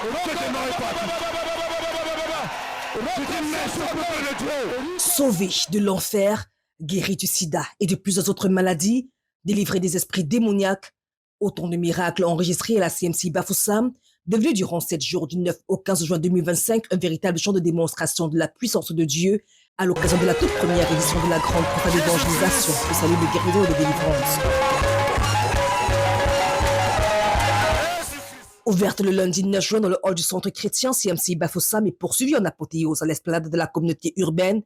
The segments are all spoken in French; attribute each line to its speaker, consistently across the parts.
Speaker 1: Ce démon est parti. Je dis merci au peuple de Dieu.
Speaker 2: Sauvé de l'enfer, guéri du sida et de plusieurs autres maladies, délivré des esprits démoniaques, autant de miracles enregistrés à la CMC Bafoussam, devenu durant 7 jours du 9 au 15 juin 2025 un véritable champ de démonstration de la puissance de Dieu à l'occasion de la toute première édition de la grande campagne d'évangélisation, de salut, de guérison et de délivrance. Ouverte le lundi 9 juin dans le hall du centre chrétien CMC Bafoussam et poursuivie en apothéose à l'esplanade de la communauté urbaine,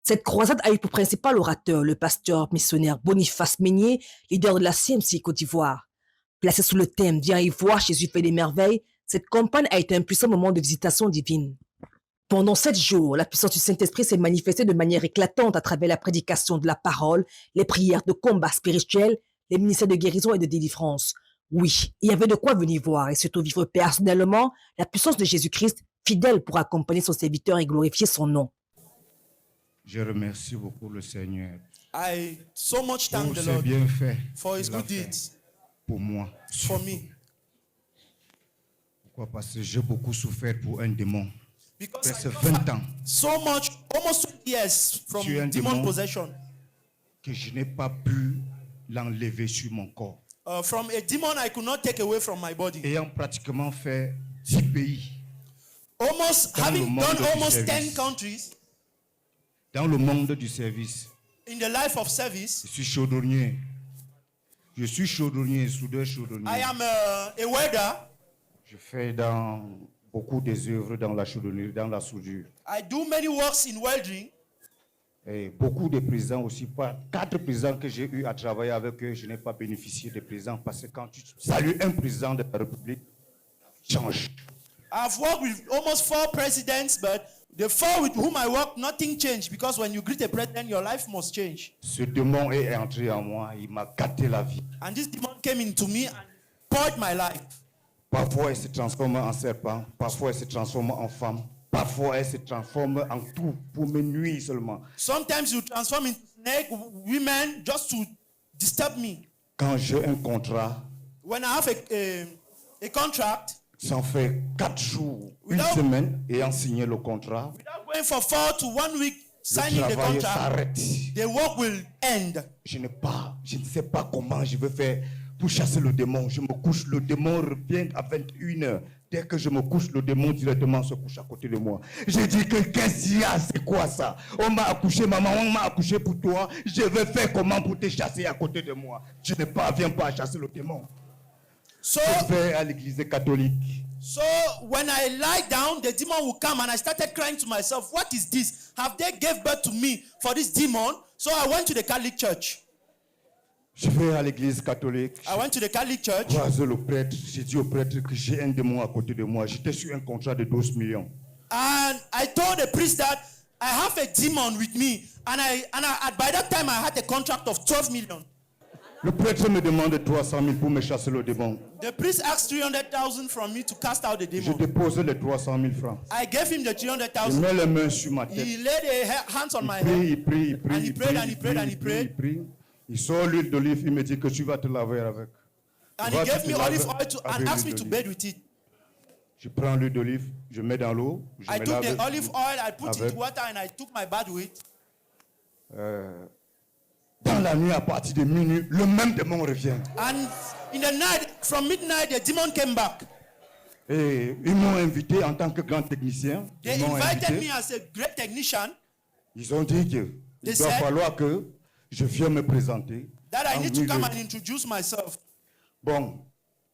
Speaker 2: cette croisade a eu pour principal orateur le pasteur missionnaire Boniface Meignier, leader de la CMC Côte d'Ivoire. Placé sous le thème « Viens y voir, Jésus fait des merveilles », cette campagne a été un puissant moment de visitation divine. Pendant 7 jours, la puissance du Saint-Esprit s'est manifestée de manière éclatante à travers la prédication de la parole, les prières de combat spirituel, les ministères de guérison et de délivrance. Oui, il y avait de quoi venir voir et surtout vivre personnellement la puissance de Jésus-Christ, fidèle pour accompagner son serviteur et glorifier son nom.
Speaker 1: Je remercie beaucoup le Seigneur
Speaker 3: I so much thank
Speaker 1: pour
Speaker 3: the
Speaker 1: ses
Speaker 3: Lord
Speaker 1: bienfaits
Speaker 3: for His
Speaker 1: qu'il a
Speaker 3: good
Speaker 1: fait
Speaker 3: deeds
Speaker 1: pour moi.
Speaker 3: for me.
Speaker 1: Pourquoi? Parce que j'ai beaucoup souffert pour un démon.
Speaker 3: Because I
Speaker 1: Presque 20 ans
Speaker 3: so much, almost 20 years from
Speaker 1: Tu es un
Speaker 3: demon
Speaker 1: démon.
Speaker 3: possession.
Speaker 1: que je n'ai pas pu l'enlever sur mon corps.
Speaker 3: From a demon I could not take away from my body.
Speaker 1: Ayant pratiquement fait 10 pays
Speaker 3: Almost
Speaker 1: Dans le
Speaker 3: having
Speaker 1: monde
Speaker 3: done
Speaker 1: du
Speaker 3: almost 10
Speaker 1: service.
Speaker 3: countries
Speaker 1: dans le monde du service,
Speaker 3: in the life of service.
Speaker 1: je suis chaudronnier. Je suis chaudronnier, soudeur chaudronnier.
Speaker 3: I am a welder.
Speaker 1: Je fais dans beaucoup des œuvres dans la chaudronnerie, dans la soudure.
Speaker 3: I do many works in welding.
Speaker 1: Et beaucoup de présidents aussi, pas 4 présidents que j'ai eu à travailler avec eux, je n'ai pas bénéficié des présidents parce que quand tu salues un président de la République, change.
Speaker 3: I've worked with almost 4 presidents, but the 4 with whom I work, nothing changed because when you greet a president, your life must change.
Speaker 1: Ce démon est entré en moi, il m'a gâté la vie.
Speaker 3: And this demon came into me and poured my life.
Speaker 1: Parfois, elle se transforme en serpent, parfois, elle se transforme en femme, parfois, elle se transforme en tout pour me nuire seulement.
Speaker 3: Sometimes you transform into snake, women, just to disturb me.
Speaker 1: Quand j'ai un contrat,
Speaker 3: When I have a contract,
Speaker 1: ça en fait 4 jours, une
Speaker 3: Without-
Speaker 1: semaine, ayant signé le contrat,
Speaker 3: without going for 4 to 1 week,
Speaker 1: le
Speaker 3: signing the
Speaker 1: travail
Speaker 3: contract,
Speaker 1: s'arrête.
Speaker 3: the work will end.
Speaker 1: Je ne sais pas comment je vais faire pour chasser le démon. Je me couche, le démon revient à 21h. Dès que je me couche, le démon directement se couche à côté de moi. J'ai dit que qu'est-ce qu'il y a? C'est quoi ça? On m'a accouché, maman, on m'a accouché pour toi. Je vais faire comment pour te chasser à côté de moi? Je ne parviens pas à chasser le démon.
Speaker 3: So,
Speaker 1: Je vais à l'église catholique.
Speaker 3: so when I lie down, the demon will come, and I started crying to myself, what is this? Have they gave birth to me for this demon? So I went to the Catholic Church.
Speaker 1: Je vais à l'église catholique.
Speaker 3: I went to the Catholic Church.
Speaker 1: Je croise le prêtre. J'ai dit au prêtre que j'ai un démon à côté de moi. J'étais sur un contrat de 12 millions.
Speaker 3: And I told the priest that I have a demon with me. And by that time, I had a contract of 12 million.
Speaker 1: Le prêtre me demande 300 000 pour me chasser le démon.
Speaker 3: The priest asked 300,000 from me to cast out the
Speaker 1: Je
Speaker 3: demon.
Speaker 1: dépose les 300 000 francs.
Speaker 3: I gave him the
Speaker 1: Je
Speaker 3: 300,000.
Speaker 1: mets les mains sur ma tête.
Speaker 3: He laid hands on my
Speaker 1: Il prie,
Speaker 3: head.
Speaker 1: il prie, il prie,
Speaker 3: And he
Speaker 1: il
Speaker 3: prayed,
Speaker 1: prie,
Speaker 3: and he
Speaker 1: il
Speaker 3: prayed,
Speaker 1: prie,
Speaker 3: and he
Speaker 1: il prie,
Speaker 3: prayed.
Speaker 1: il prie. Il sort l'huile d'olive, il me dit que tu vas te laver avec.
Speaker 3: And
Speaker 1: Va,
Speaker 3: he
Speaker 1: tu
Speaker 3: gave
Speaker 1: te
Speaker 3: me
Speaker 1: laves
Speaker 3: olive oil and
Speaker 1: avec
Speaker 3: asked me
Speaker 1: l'huile
Speaker 3: to
Speaker 1: d'olive.
Speaker 3: bathe with it.
Speaker 1: Je prends l'huile d'olive, je mets dans l'eau, je
Speaker 3: I
Speaker 1: me
Speaker 3: took
Speaker 1: lave
Speaker 3: the olive oil, I put it
Speaker 1: avec.
Speaker 3: in water, and I took my bath with.
Speaker 1: Dans la nuit, à partir de minuit, le même démon revient.
Speaker 3: And in the night, from midnight, the demon came back.
Speaker 1: Et ils m'ont invité en tant que grand technicien.
Speaker 3: They
Speaker 1: Ils m'ont
Speaker 3: invited
Speaker 1: invité.
Speaker 3: me as a great technician
Speaker 1: Ils ont dit qu'il
Speaker 3: They
Speaker 1: doit
Speaker 3: said-
Speaker 1: falloir que je vienne me présenter.
Speaker 3: that I
Speaker 1: en
Speaker 3: need to come
Speaker 1: milieu.
Speaker 3: and introduce myself.
Speaker 1: Bon,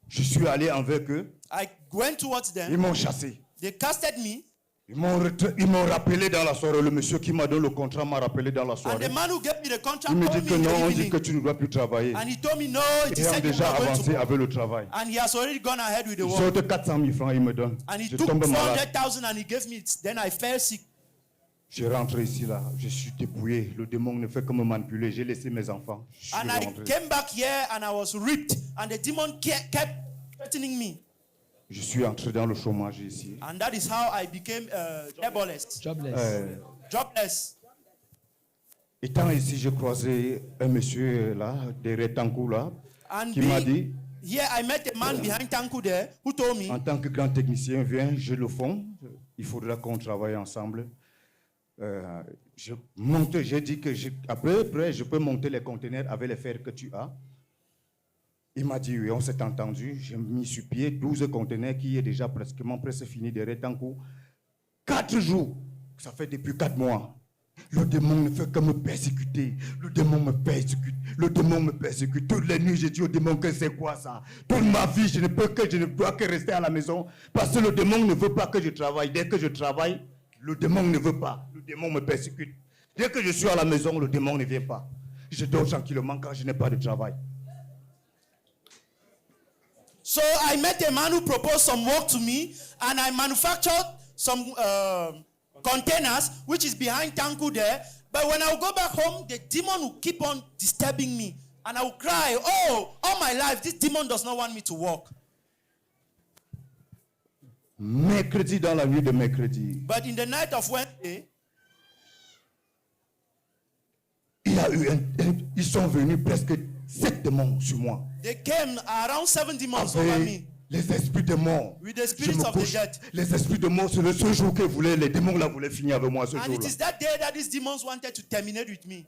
Speaker 1: je suis allé avec eux.
Speaker 3: I went towards
Speaker 1: Ils
Speaker 3: them.
Speaker 1: m'ont chassé.
Speaker 3: They casted me.
Speaker 1: Ils m'ont rappelé dans la soirée. Le monsieur qui m'a donné le contrat m'a rappelé dans la
Speaker 3: And
Speaker 1: soirée.
Speaker 3: the man who gave me the contract
Speaker 1: Il me
Speaker 3: told
Speaker 1: dit
Speaker 3: me
Speaker 1: que
Speaker 3: in
Speaker 1: non,
Speaker 3: the
Speaker 1: on dit
Speaker 3: evening.
Speaker 1: que tu ne dois plus travailler.
Speaker 3: And he told me, no, it is
Speaker 1: Ayant
Speaker 3: said you
Speaker 1: déjà
Speaker 3: are going
Speaker 1: avancé
Speaker 3: to.
Speaker 1: avec le travail.
Speaker 3: And he has already gone ahead with the
Speaker 1: Il
Speaker 3: work.
Speaker 1: sortent 400 000 francs, il me donne.
Speaker 3: And he
Speaker 1: Je
Speaker 3: took
Speaker 1: tombe malade.
Speaker 3: 400,000 and he gave me it. Then I fell sick.
Speaker 1: Je rentre ici, là. Je suis dépouillé. Le démon ne fait que me manipuler. J'ai laissé mes enfants. Je suis
Speaker 3: And I
Speaker 1: rentré.
Speaker 3: came back here and I was ripped. And the demon kept threatening me.
Speaker 1: Je suis entré dans le chômage ici.
Speaker 3: And that is how I became jobless. Jobless.
Speaker 1: Étant ici, j'ai croisé un monsieur là, derrière Tankou là,
Speaker 3: And
Speaker 1: qui m'a
Speaker 3: being,
Speaker 1: dit
Speaker 3: Here I met a man behind Tanku there who told me,
Speaker 1: En tant que grand technicien, viens, j'ai le fond. Il faudra qu'on travaille ensemble. J'ai dit que après, je peux monter les conteneurs avec les fers que tu as. Il m'a dit oui, on s'est entendu. J'ai mis sur pied 12 conteneurs qui est déjà presque fini derrière Tanku. 4 jours, ça fait depuis 4 mois. Le démon ne fait que me persécuter. Le démon me persécute. Le démon me persécute. Toutes les nuits, j'ai dit au démon que c'est quoi ça? Toute ma vie, je ne dois que rester à la maison parce que le démon ne veut pas que je travaille. Dès que je travaille, le démon ne veut pas. Le démon me persécute. Dès que je suis à la maison, le démon ne vient pas. Je dors tranquillement quand je n'ai pas de travail.
Speaker 3: so I met a man who proposed some work to me, and I manufactured some containers, which is behind Tanku there. But when I will go back home, the demon will keep on disturbing me. And I will cry, oh, all my life, this demon does not want me to work.
Speaker 1: Mercredi, dans la nuit de mercredi,
Speaker 3: But in the night of Wednesday,
Speaker 1: ils sont venus presque 7 démons sur moi.
Speaker 3: they came around 7 demons over
Speaker 1: Avec
Speaker 3: me.
Speaker 1: les esprits de mort.
Speaker 3: With the
Speaker 1: Je
Speaker 3: spirits
Speaker 1: me
Speaker 3: of the
Speaker 1: couche.
Speaker 3: dead.
Speaker 1: Les esprits de mort, c'est le seul jour que les démons là voulaient finir avec moi ce
Speaker 3: And it
Speaker 1: jour-là.
Speaker 3: is that day that these demons wanted to terminate with me.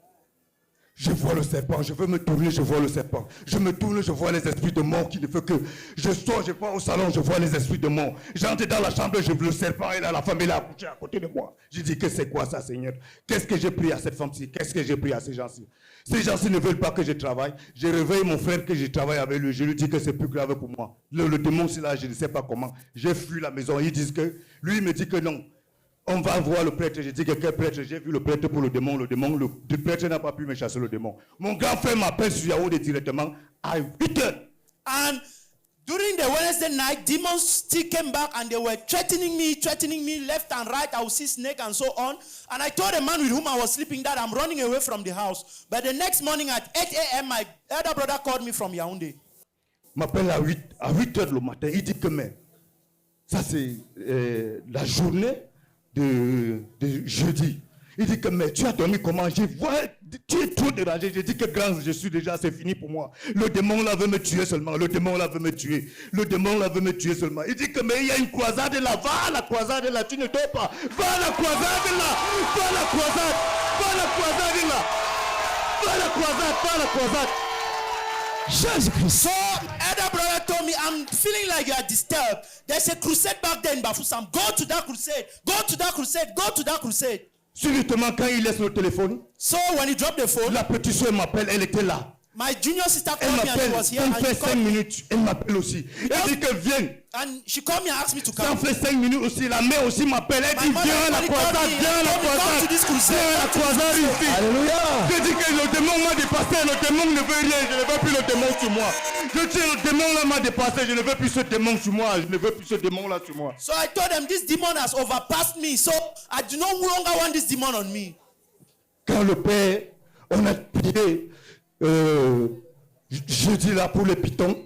Speaker 1: Je vois le serpent, je veux me tourner, je vois le serpent. Je me tourne, je vois les esprits de mort qui ne font que... Je sors, je vois au salon, je vois les esprits de mort. J'entre dans la chambre, je vois le serpent et là, la femme est là, couchée à côté de moi. Je dis que c'est quoi ça, Seigneur? Qu'est-ce que j'ai pris à cette femme-ci? Qu'est-ce que j'ai pris à ces gens-ci? Ces gens-ci ne veulent pas que je travaille. Je réveille mon frère que je travaille avec lui. Je lui dis que c'est plus grave pour moi. Le démon, c'est là, je ne sais pas comment. J'ai fui la maison. Ils disent que... Lui, il me dit que non. On va voir le prêtre. J'ai dit que quel prêtre? J'ai vu le prêtre pour le démon. Le prêtre n'a pas pu me chasser le démon. Mon grand frère m'appelle sur Yaoundé directement à 8 heures.
Speaker 3: And during the Wednesday night, demons still came back and they were threatening me left and right. I would see snake and so on. And I told the man with whom I was sleeping that I'm running away from the house. But the next morning at 8 a.m., my elder brother called me from Yaoundé.
Speaker 1: M'appelle à 8 heures le matin. Il dit que mais ça c'est la journée de jeudi. Il dit que mais tu as dormi comment? Je vois, tu es trop dérangé. J'ai dit que grand, je suis déjà, c'est fini pour moi. Le démon là veut me tuer seulement. Le démon là veut me tuer. Le démon là veut me tuer seulement. Il dit que mais il y a une croisade là. Va à la croisade là, tu ne dors pas. Va à la croisade là. Va à la croisade. Va à la croisade là. Va à la croisade. Va à la croisade.
Speaker 3: Jesus. So, elder brother told me, I'm feeling like you are disturbed. There's a crusade back there in Bafoussam. Go to that crusade. Go to that crusade. Go to that crusade.
Speaker 1: Subitement, quand il laisse le téléphone,
Speaker 3: So, when he dropped the phone,
Speaker 1: la petite soeur m'appelle, elle était là.
Speaker 3: my junior sister
Speaker 1: Elle
Speaker 3: called me and she
Speaker 1: m'appelle,
Speaker 3: was here.
Speaker 1: ça me
Speaker 3: And
Speaker 1: fait
Speaker 3: she
Speaker 1: 5
Speaker 3: called me,
Speaker 1: minutes. Elle m'appelle aussi. Elle dit que viens.
Speaker 3: and she called me and asked me to
Speaker 1: Ça me
Speaker 3: come.
Speaker 1: fait 5 minutes aussi. La mère aussi m'appelle. Elle dit
Speaker 3: My mother
Speaker 1: viens à la
Speaker 3: actually called
Speaker 1: croisade,
Speaker 3: me
Speaker 1: viens à
Speaker 3: and
Speaker 1: la
Speaker 3: told me, come
Speaker 1: croisade.
Speaker 3: to this crusade.
Speaker 1: Viens à la croisade ici.
Speaker 4: Alléluia.
Speaker 1: Je dis que le démon m'a dépassé. Le démon ne veut rien. Je ne veux plus le démon sur moi. Je dis le démon là m'a dépassé. Je ne veux plus ce démon sur moi. Je ne veux plus ce démon là sur moi.
Speaker 3: So I told them, this demon has overpassed me. So I do no longer want this demon on me.
Speaker 1: Quand le père, on a prié, je dis là pour les pitons,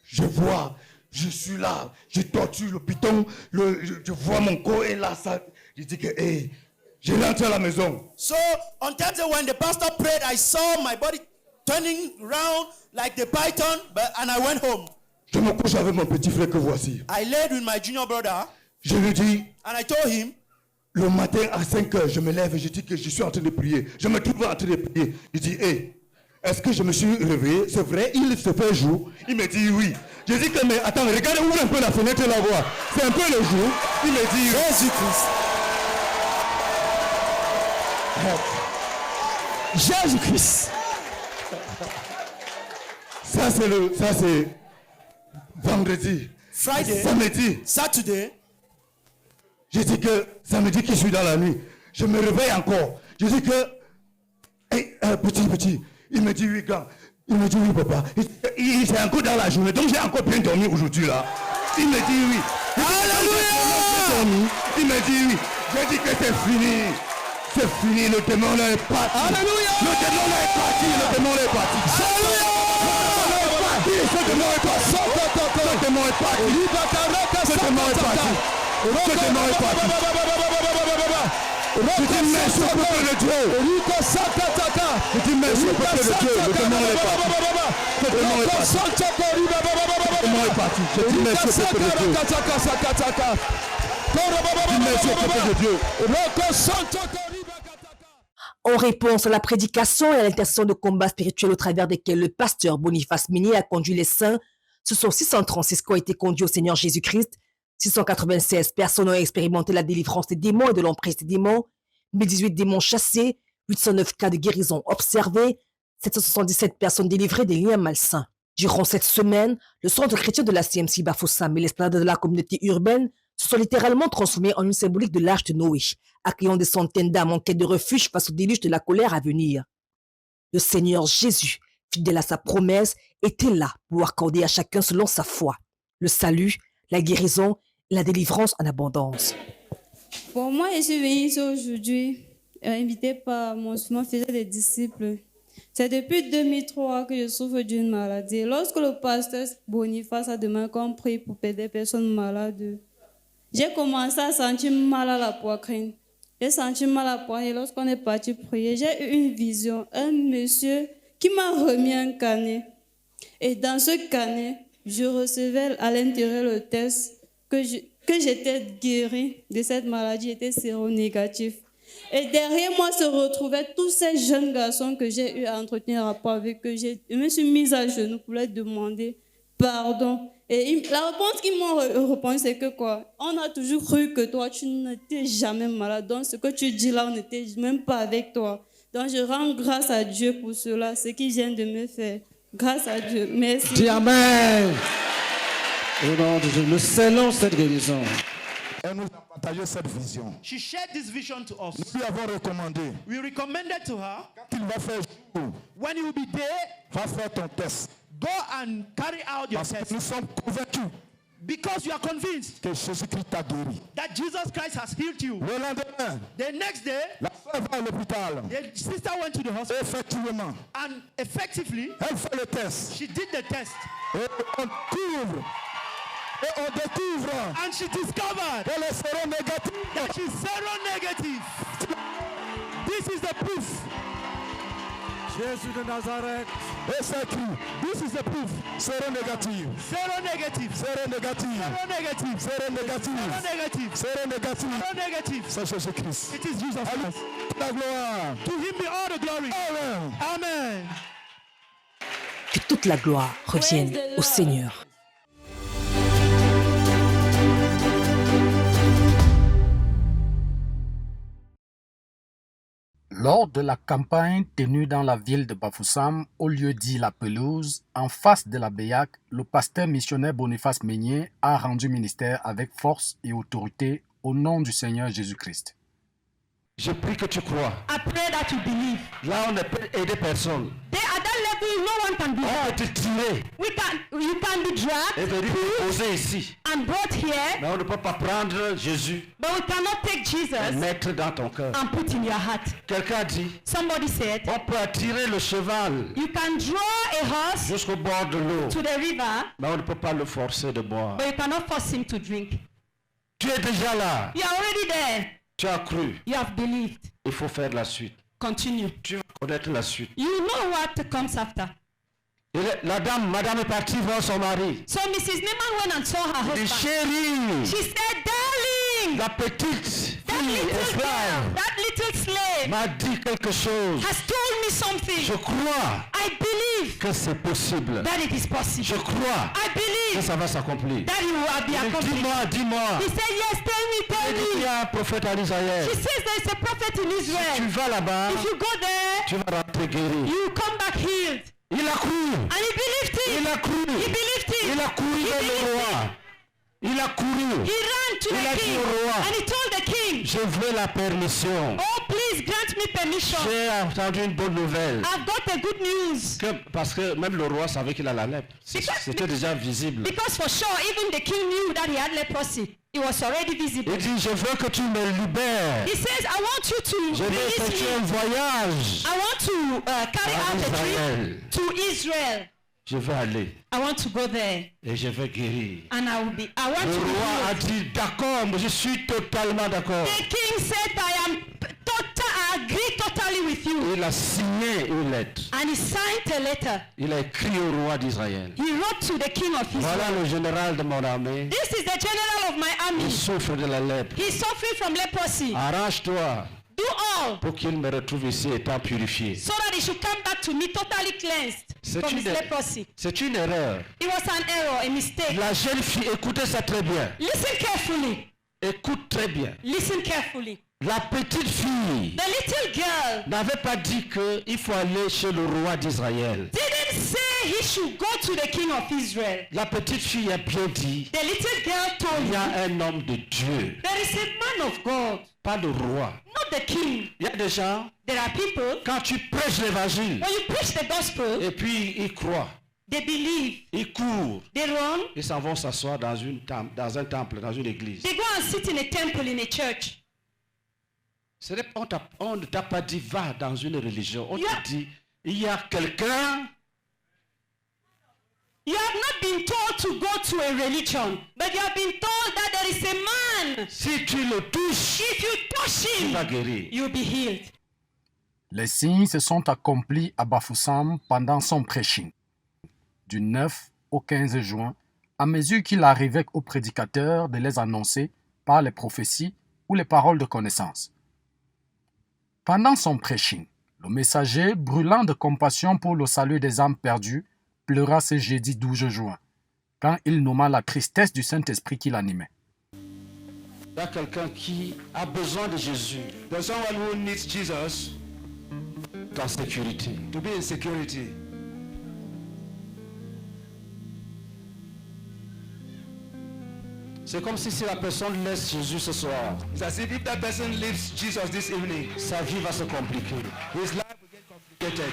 Speaker 1: je vois, je suis là, je torture le piton, je vois mon corps et là, ça, je dis que, hey, je rentre à la maison.
Speaker 3: So on Thursday when the pastor prayed, I saw my body turning round like the python, and I went home.
Speaker 1: Je me couche avec mon petit frère que voici.
Speaker 3: I laid with my junior brother,
Speaker 1: Je lui dis,
Speaker 3: and I told him,
Speaker 1: le matin à 5 heures, je me lève et je dis que je suis en train de prier. Je me trouve en train de prier. Je dis, hey, est-ce que je me suis réveillé? C'est vrai, il se fait jour. Il me dit oui. Je dis que, mais attends, regarde, ouvre un peu la fenêtre là, voir. C'est un peu le jour. Il me dit,
Speaker 3: Jésus-Christ.
Speaker 4: Jésus-Christ.
Speaker 1: ça c'est vendredi.
Speaker 3: Friday,
Speaker 1: Samedi.
Speaker 3: Saturday,
Speaker 1: Je dis que samedi qui suis dans la nuit. Je me réveille encore. Je dis que, hey, petit, il me dit oui, grand. Il me dit oui, papa. Il est encore dans la journée. Donc j'ai encore bien dormi aujourd'hui là. Il me dit oui. Alléluia. Il me dit oui. J'ai dit que c'est fini. C'est fini. Le démon là est parti.
Speaker 4: Alléluia.
Speaker 1: Le démon là est parti. Le démon là est parti.
Speaker 4: Alléluia.
Speaker 1: Ce démon est parti. Ce démon est parti. Ce démon est parti. Ce démon est parti. Je dis merci au peuple de Dieu. Je dis merci au peuple de Dieu. Le démon est parti. Le démon est parti. Le démon est parti. Je dis merci au peuple de Dieu. Je dis merci au peuple de Dieu.
Speaker 2: En réponse à la prédication et à l'intercession de combats spirituels au travers desquels le pasteur Boniface Minier a conduit les saints, ce sont 636 qui ont été conduits au Seigneur Jésus-Christ, 696 personnes ont expérimenté la délivrance des démons et de l'emprise des démons, 1018 démons chassés, 809 cas de guérison observés, 777 personnes délivrées des liens malsains. Durant cette semaine, le centre chrétien de la CMC Bafoussam et l'esplanade de la communauté urbaine se sont littéralement transformés en une symbolique de l'Arche de Noé, accueillant des centaines d'âmes en quête de refuge face au déluge de la colère à venir. Le Seigneur Jésus, fidèle à sa promesse, était là pour accorder à chacun selon sa foi le salut, la guérison et la délivrance en abondance.
Speaker 4: Pour moi, je suis venue ici aujourd'hui, invitée par mon faisait des disciples. C'est depuis 2003 que je souffre d'une maladie. Lorsque le pasteur Boniface a demandé qu'on prie pour aider des personnes malades, j'ai commencé à sentir mal à la poitrine. J'ai senti mal à la poitrine. Lorsqu'on est parti prier, j'ai eu une vision. Un monsieur qui m'a remis un carnet. Et dans ce carnet, je recevais à l'intérieur le test que j'étais guérie de cette maladie, était séronégatif. Et derrière moi se retrouvaient tous ces jeunes garçons que j'ai eu à entretenir rapport avec eux. Je me suis mise à genoux pour leur demander pardon. Et la réponse qu'ils m'ont répondu, c'est que quoi? On a toujours cru que toi, tu n'étais jamais malade. Donc, ce que tu dis là, on n'était même pas avec toi. Donc, je rends grâce à Dieu pour cela, ce qu'il vient de me faire. Grâce à Dieu. Merci.
Speaker 5: Dis Amen. Au nom de Dieu, nous scellons cette guérison.
Speaker 1: Elle nous a partagé cette vision.
Speaker 3: She shared this vision to us.
Speaker 1: Nous lui avons recommandé.
Speaker 3: We recommended to her,
Speaker 1: Quand il va faire jour,
Speaker 3: when you will be there,
Speaker 1: va faire ton test.
Speaker 3: go and carry out your
Speaker 1: Parce que
Speaker 3: test.
Speaker 1: nous sommes convaincus
Speaker 3: Because you are convinced
Speaker 1: que Jésus-Christ t'a guéri.
Speaker 3: that Jesus Christ has healed you.
Speaker 1: Le lendemain,
Speaker 3: The next day,
Speaker 1: la soeur va à l'hôpital.
Speaker 3: the sister went to the hospital
Speaker 1: Effectivement,
Speaker 3: and effectively,
Speaker 1: elle fait le test.
Speaker 3: she did the test.
Speaker 1: Et on couvre. Et on découvre
Speaker 3: And she discovered
Speaker 1: qu'elle est séronégative.
Speaker 3: that she's seronegative. This is the proof.
Speaker 5: Jésus de Nazareth.
Speaker 1: Et c'est écrit. This is the proof. Séronégative.
Speaker 3: Seronegative.
Speaker 1: Séronégative.
Speaker 3: Seronegative.
Speaker 1: Séronégative.
Speaker 3: Seronegative.
Speaker 1: Séronégative.
Speaker 3: Seronegative.
Speaker 1: C'est Jésus-Christ.
Speaker 3: It is Jesus Christ.
Speaker 1: La gloire.
Speaker 3: To him be all the glory.
Speaker 1: Amen.
Speaker 3: Amen.
Speaker 2: Que toute la gloire revienne au Seigneur.
Speaker 6: Lors de la campagne tenue dans la ville de Bafoussam, au lieu dit La Pelouse, en face de la Béac, le pasteur missionnaire Boniface Minier a rendu ministère avec force et autorité au nom du Seigneur Jésus-Christ.
Speaker 5: Je prie que tu crois.
Speaker 7: I pray that you believe.
Speaker 5: Là, on ne peut aider personne.
Speaker 7: There, at that level, no one can do
Speaker 5: On
Speaker 7: that.
Speaker 5: peut te tirer
Speaker 7: You can be
Speaker 5: et
Speaker 7: dragged
Speaker 5: venir te poser ici.
Speaker 7: and brought here,
Speaker 5: Mais on ne peut pas prendre Jésus
Speaker 7: but we cannot take
Speaker 5: et
Speaker 7: Jesus
Speaker 5: mettre dans ton cœur.
Speaker 7: and put in your heart.
Speaker 5: Quelqu'un a dit,
Speaker 7: Somebody said,
Speaker 5: on peut attirer le cheval
Speaker 7: you can draw a horse
Speaker 5: jusqu'au bord de l'eau,
Speaker 7: to the river,
Speaker 5: mais on ne peut pas le forcer de boire.
Speaker 7: but you cannot force him to drink.
Speaker 5: Tu es déjà là.
Speaker 7: You are already there.
Speaker 5: Tu as cru.
Speaker 7: You have believed.
Speaker 5: Il faut faire la suite.
Speaker 7: Continue.
Speaker 5: Tu vas connaître la suite.
Speaker 7: You know what comes after.
Speaker 5: La dame, madame est partie voir son mari.
Speaker 7: So Mrs. Neiman went and saw her
Speaker 5: Elle dit,
Speaker 7: husband.
Speaker 5: chérie,
Speaker 7: She said, darling,
Speaker 5: la petite
Speaker 7: that
Speaker 5: fille
Speaker 7: little girl,
Speaker 5: esclave
Speaker 7: that little slave
Speaker 5: m'a dit quelque chose.
Speaker 7: has told me
Speaker 5: Je
Speaker 7: something.
Speaker 5: crois
Speaker 7: I believe
Speaker 5: que c'est possible.
Speaker 7: that it is
Speaker 5: Je
Speaker 7: possible.
Speaker 5: crois
Speaker 7: I
Speaker 5: que
Speaker 7: believe
Speaker 5: ça va s'accomplir.
Speaker 7: that it will be accomplished.
Speaker 5: Dis-moi, dis-moi.
Speaker 7: He said, yes, tell
Speaker 5: Il y
Speaker 7: me.
Speaker 5: a un prophète en Israël.
Speaker 7: She says there is a prophet in
Speaker 5: Tu
Speaker 7: Israel.
Speaker 5: vas là-bas,
Speaker 7: If you go there,
Speaker 5: tu vas rentrer guéri.
Speaker 7: you come back healed.
Speaker 5: Il a cru.
Speaker 7: And he believed
Speaker 5: Il
Speaker 7: it.
Speaker 5: a cru.
Speaker 7: He believed it.
Speaker 5: Il a couru vers le roi. Il a couru.
Speaker 7: He ran to
Speaker 5: Il a
Speaker 7: the
Speaker 5: dit
Speaker 7: king
Speaker 5: au roi,
Speaker 7: and he told the king,
Speaker 5: je veux la permission.
Speaker 7: oh, please grant me permission.
Speaker 5: J'ai entendu une bonne nouvelle.
Speaker 7: I've got a good news.
Speaker 5: Parce que même le roi savait qu'il a la lèpre. C'était déjà visible.
Speaker 7: Because for sure, even the king knew that he had leprosy. It was already visible.
Speaker 5: Il dit, je veux que tu me libères.
Speaker 7: He says, I want you to
Speaker 5: Je veux
Speaker 7: release
Speaker 5: effectuer un
Speaker 7: me.
Speaker 5: voyage.
Speaker 7: I want to carry
Speaker 5: En
Speaker 7: out a
Speaker 5: Israël.
Speaker 7: trip to Israel.
Speaker 5: Je veux aller
Speaker 7: I want to go there.
Speaker 5: et je vais guérir.
Speaker 7: And I want
Speaker 5: Le
Speaker 7: to be
Speaker 5: roi a
Speaker 7: healed.
Speaker 5: dit, d'accord, je suis totalement d'accord.
Speaker 7: The king said, I am
Speaker 5: il a signé une lettre.
Speaker 7: and he signed a letter.
Speaker 5: Il a écrit au roi d'Israël.
Speaker 7: He wrote to the king of
Speaker 5: Voilà
Speaker 7: Israel.
Speaker 5: le général de mon armée.
Speaker 7: This is the general of my
Speaker 5: Il
Speaker 7: army.
Speaker 5: souffre de la lèpre.
Speaker 7: He's suffering from leprosy.
Speaker 5: Arrange-toi
Speaker 7: Do all
Speaker 5: pour qu'il me retrouve ici étant purifié.
Speaker 7: so that he should come back to me totally cleansed from his leprosy.
Speaker 5: C'est une erreur.
Speaker 7: It was an error, a mistake.
Speaker 5: La jeune fille, écoutez ça très bien.
Speaker 7: Listen carefully.
Speaker 5: Écoute très bien.
Speaker 7: Listen carefully.
Speaker 5: La petite fille
Speaker 7: The little girl
Speaker 5: n'avait pas dit qu'il faut aller chez le roi d'Israël.
Speaker 7: didn't say he should go to the king of Israel.
Speaker 5: La petite fille a bien dit,
Speaker 7: The little girl told
Speaker 5: il y
Speaker 7: him,
Speaker 5: a un homme de Dieu,
Speaker 7: there is a man of God,
Speaker 5: pas le roi.
Speaker 7: not the king.
Speaker 5: Il y a des gens,
Speaker 7: There are people,
Speaker 5: quand tu prêches l'évangile,
Speaker 7: when you preach the gospel,
Speaker 5: et puis ils croient,
Speaker 7: they believe,
Speaker 5: ils courent,
Speaker 7: they run,
Speaker 5: ils s'en vont s'asseoir dans un temple, dans une église.
Speaker 7: they go and sit in a temple in a church.
Speaker 5: On ne t'a pas dit va dans une religion. On
Speaker 7: Yeah.
Speaker 5: te dit il y a quelqu'un.
Speaker 7: You have not been told to go to a religion, but you have been told that there is a man.
Speaker 5: Si tu le touches,
Speaker 7: If you touch
Speaker 5: tu vas
Speaker 7: him,
Speaker 5: guérir.
Speaker 7: you'll be healed.
Speaker 6: Les signes se sont accomplis à Bafoussam pendant son prêching. Du 9 au 15 juin, à mesure qu'il arrivait aux prédicateurs de les annoncer par les prophéties ou les paroles de connaissance. Pendant son prêching, le messager, brûlant de compassion pour le salut des âmes perdues, pleura ce jeudi 12 juin, quand il nomma la tristesse du Saint-Esprit qui l'animait.
Speaker 5: Il y a quelqu'un qui a besoin de Jésus.
Speaker 1: There's someone who needs Jesus
Speaker 5: En sécurité.
Speaker 1: to be in security.
Speaker 5: C'est comme si la personne laisse Jésus ce soir,
Speaker 1: It's as if that person leaves Jesus this evening,
Speaker 5: sa vie va se compliquer.
Speaker 1: his life will get complicated.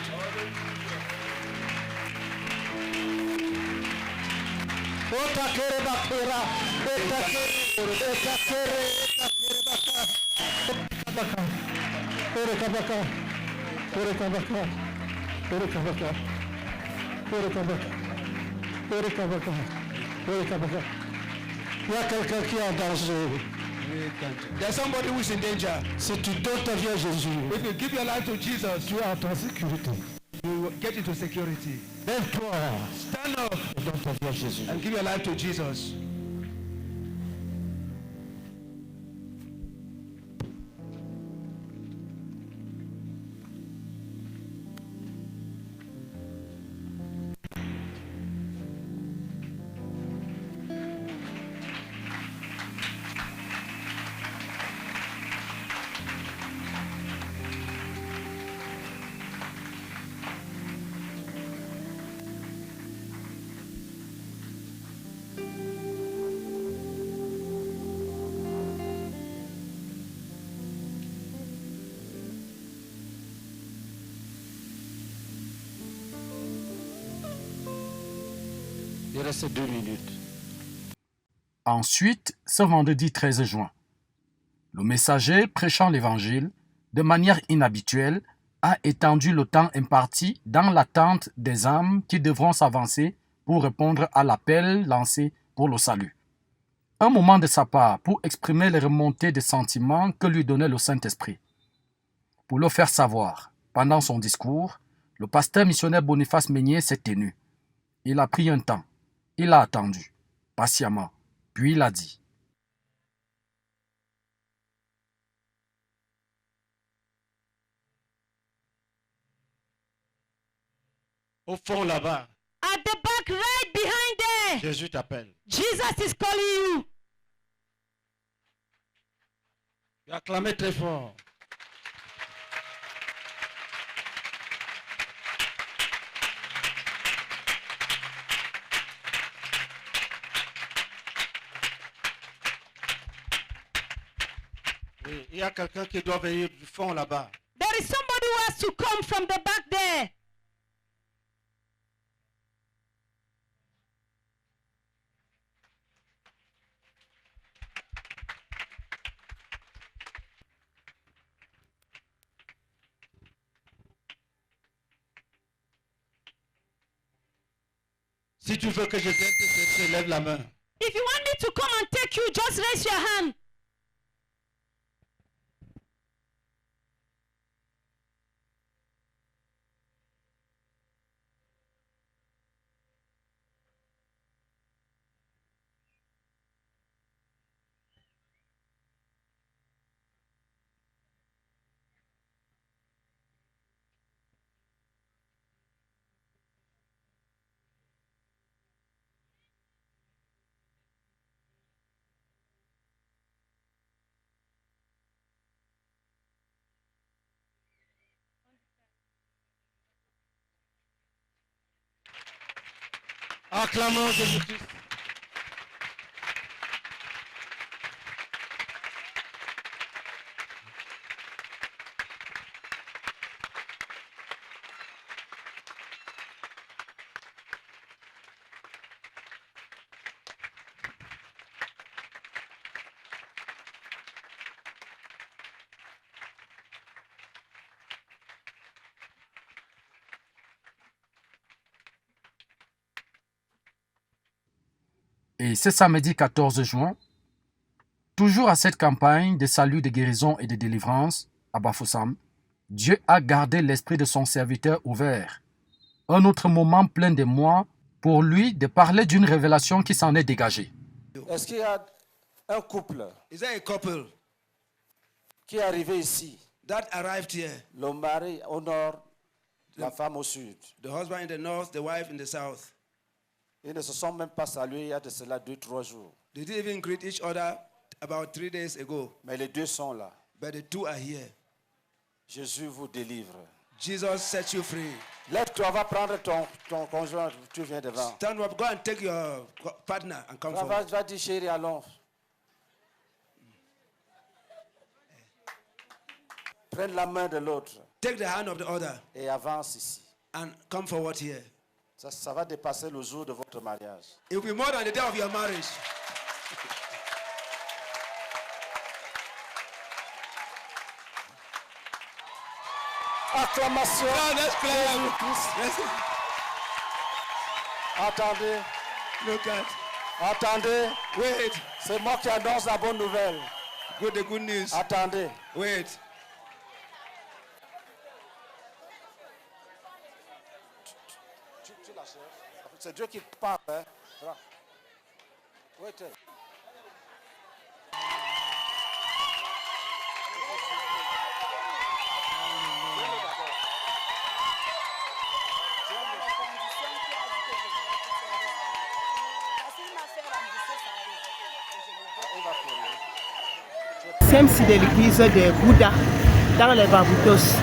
Speaker 5: Il y a quelqu'un qui est en danger.
Speaker 1: There's somebody who is in danger.
Speaker 5: Si tu donnes ta vie à Jésus,
Speaker 1: If you give your life to Jesus,
Speaker 5: tu es en ta sécurité.
Speaker 1: you will get into security.
Speaker 5: Lève-toi
Speaker 1: Stand up
Speaker 5: et donne ta vie à Jésus.
Speaker 1: and give your life to Jesus.
Speaker 5: Il reste 2 minutes.
Speaker 6: Ensuite, ce vendredi 13 juin, le messager prêchant l'évangile de manière inhabituelle a étendu le temps imparti dans l'attente des âmes qui devront s'avancer pour répondre à l'appel lancé pour le salut. Un moment de sa part pour exprimer les remontées de sentiments que lui donnait le Saint-Esprit. Pour le faire savoir, pendant son discours, le pasteur missionnaire Boniface Meignier s'est tenu. Il a pris un temps. Il a attendu, patiemment, puis il a dit.
Speaker 5: Au fond là-bas,
Speaker 7: At the back, right behind there,
Speaker 5: Jésus t'appelle.
Speaker 7: Jesus is calling you.
Speaker 5: Tu as clamé très fort. Oui, il y a quelqu'un qui doit venir du fond là-bas.
Speaker 7: There is somebody who has to come from the back there.
Speaker 5: Si tu veux que je vienne te chercher, lève la main.
Speaker 7: If you want me to come and take you, just raise your hand.
Speaker 5: Acclamons Jésus-Christ.
Speaker 6: Et ce samedi 14 juin, toujours à cette campagne de salut, de guérison et de délivrance à Bafoussam, Dieu a gardé l'esprit de son serviteur ouvert. Un autre moment plein de moi pour lui de parler d'une révélation qui s'en est dégagée.
Speaker 5: Est-ce qu'il y a un couple
Speaker 8: Is there a couple
Speaker 5: qui est arrivé ici?
Speaker 8: that arrived here?
Speaker 5: Le mari au nord, la femme au sud.
Speaker 8: The husband in the north, the wife in the south.
Speaker 5: Ils ne se sont même pas salués il y a de cela 2-3 jours.
Speaker 8: They didn't even greet each other about 3 days ago.
Speaker 5: Mais les deux sont là.
Speaker 8: But the two are here.
Speaker 5: Jésus vous délivre.
Speaker 8: Jesus set you free.
Speaker 5: Lève-toi, va prendre ton conjoint, tu viens devant.
Speaker 8: Stand up, go and take your partner and come
Speaker 5: Va,
Speaker 8: forward.
Speaker 5: va dire chérie, allons. Prenne la main de l'autre
Speaker 8: Take the hand of the other
Speaker 5: et avance ici.
Speaker 8: and come forward here.
Speaker 5: Ça va dépasser le jour de votre mariage.
Speaker 8: It will be more than the day of your marriage.
Speaker 5: Acclamation.
Speaker 8: Now let's clap.
Speaker 5: Jésus-Christ.
Speaker 8: Let's
Speaker 5: Attendez,
Speaker 8: look at.
Speaker 5: attendez.
Speaker 8: Wait.
Speaker 5: C'est moi qui annonce la bonne nouvelle.
Speaker 8: The good news.
Speaker 5: Attendez.
Speaker 8: Wait.
Speaker 5: Tu la cherches. C'est Dieu qui parle. Hein? Voilà. Où est-elle?
Speaker 9: C'est de l'église de Bouddha dans les Baboutos.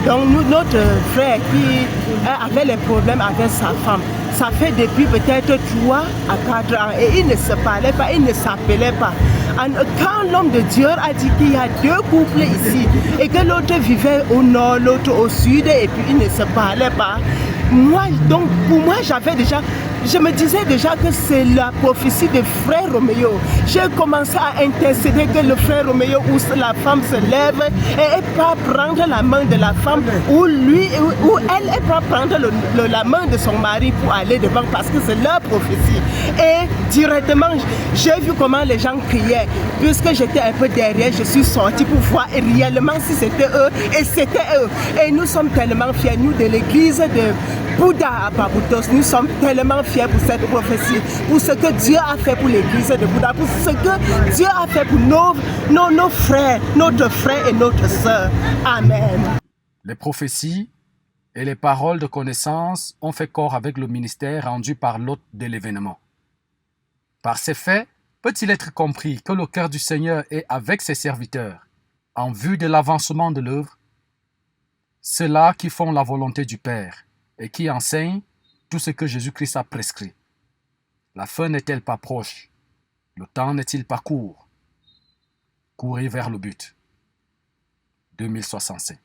Speaker 9: Donc notre frère qui avait les problèmes avec sa femme, ça fait depuis peut-être 3 à 4 ans et il ne se parlait pas, il ne s'appelait pas. Quand l'homme de Dieu a dit qu'il y a 2 couples ici et que l'autre vivait au nord, l'autre au sud et puis il ne se parlait pas, donc pour moi je me disais déjà que c'est la prophétie de frère Roméo. J'ai commencé à intercéder que le frère Roméo ou la femme se lève et pas prendre la main de la femme ou elle pas prendre la main de son mari pour aller devant parce que c'est leur prophétie. Et directement, j'ai vu comment les gens criaient. Puisque j'étais un peu derrière, je suis sortie pour voir réellement si c'était eux et c'était eux. Et nous sommes tellement fiers, nous de l'église de Bouddha à Baboutos, nous sommes tellement fiers pour cette prophétie, pour ce que Dieu a fait pour l'église de Bouddha, pour ce que Dieu a fait pour nos frères, notre frère et notre sœur. Amen.
Speaker 6: Les prophéties et les paroles de connaissance ont fait corps avec le ministère rendu par l'hôte de l'événement. Par ces faits, peut-il être compris que le cœur du Seigneur est avec ses serviteurs en vue de l'avancement de l'œuvre? Ceux-là qui font la volonté du Père et qui enseignent tout ce que Jésus-Christ a prescrit. La fin n'est-elle pas proche? Le temps n'est-il pas court? Courir vers le but. 2065.